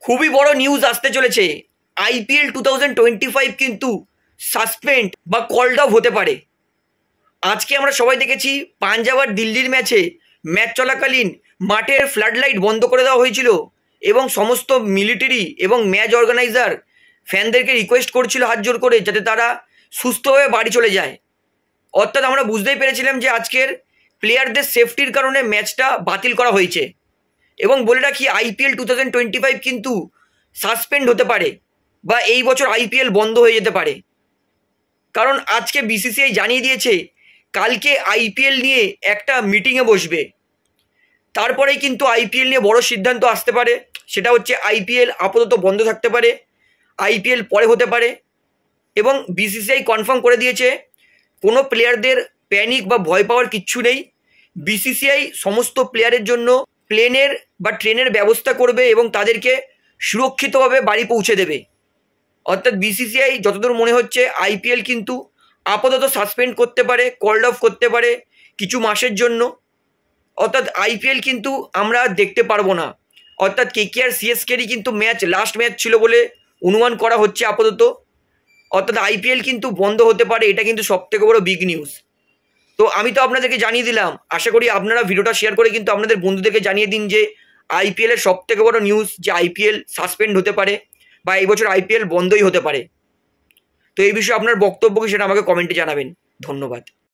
খুবই বড় নিউজ আসতে চলেছে। আইপিএল 2025 কিন্তু সাসপেন্ড বা কল্ড অফ হতে পারে। আজকে আমরা সবাই দেখেছি পাঞ্জাব আর দিল্লির ম্যাচ চলাকালীন মাঠের ফ্লাড লাইট বন্ধ করে দেওয়া হয়েছিল এবং সমস্ত মিলিটারি এবং ম্যাচ অর্গানাইজার ফ্যানদেরকে রিকোয়েস্ট করছিল হাত জোর করে যাতে তারা সুস্থভাবে বাড়ি চলে যায়। অর্থাৎ আমরা বুঝতেই পেরেছিলাম যে আজকের প্লেয়ারদের সেফটির কারণে ম্যাচটা বাতিল করা হয়েছে। এবং বলে রাখি আইপিএল 2025 কিন্তু সাসপেন্ড হতে পারে বা এই বছর আইপিএল বন্ধ হয়ে যেতে পারে। কারণ আজকে বিসিসিআই জানিয়ে দিয়েছে কালকে আইপিএল নিয়ে একটা মিটিংয়ে বসবে, তারপরেই কিন্তু আইপিএল নিয়ে বড় সিদ্ধান্ত আসতে পারে। সেটা হচ্ছে আইপিএল আপাতত বন্ধ থাকতে পারে, আইপিএল পরে হতে পারে। এবং বিসিসিআই কনফার্ম করে দিয়েছে কোনো প্লেয়ারদের প্যানিক বা ভয় পাওয়ার কিচ্ছু নেই। বিসিসিআই সমস্ত প্লেয়ারের জন্য প্লেনের বা ট্রেনের ব্যবস্থা করবে এবং তাদেরকে সুরক্ষিতভাবে বাড়ি পৌঁছে দেবে। অর্থাৎ বিসিসিআই যতদূর মনে হচ্ছে আইপিএল কিন্তু আপাতত সাসপেন্ড করতে পারে, কল্ড অফ করতে পারে কিছু মাসের জন্য। অর্থাৎ আইপিএল কিন্তু আমরা দেখতে পারবো না। অর্থাৎ কেকেআর সিএসকেরই কিন্তু লাস্ট ম্যাচ ছিল বলে অনুমান করা হচ্ছে আপাতত। অর্থাৎ আইপিএল কিন্তু বন্ধ হতে পারে, এটা কিন্তু সবথেকে বড় বিগ নিউজ। তো আমি তো আপনাদেরকে জানিয়ে দিলাম, আশা করি আপনারা ভিডিওটা শেয়ার করে কিন্তু আপনাদের বন্ধুদেরকে জানিয়ে দিন যে আইপিএলের সবথেকে বড় নিউজ যে আইপিএল সাসপেন্ড হতে পারে বা এই বছর আইপিএল বন্ধই হতে পারে। তো এই বিষয়ে আপনার বক্তব্য কি সেটা আমাকে কমেন্টে জানাবেন। ধন্যবাদ।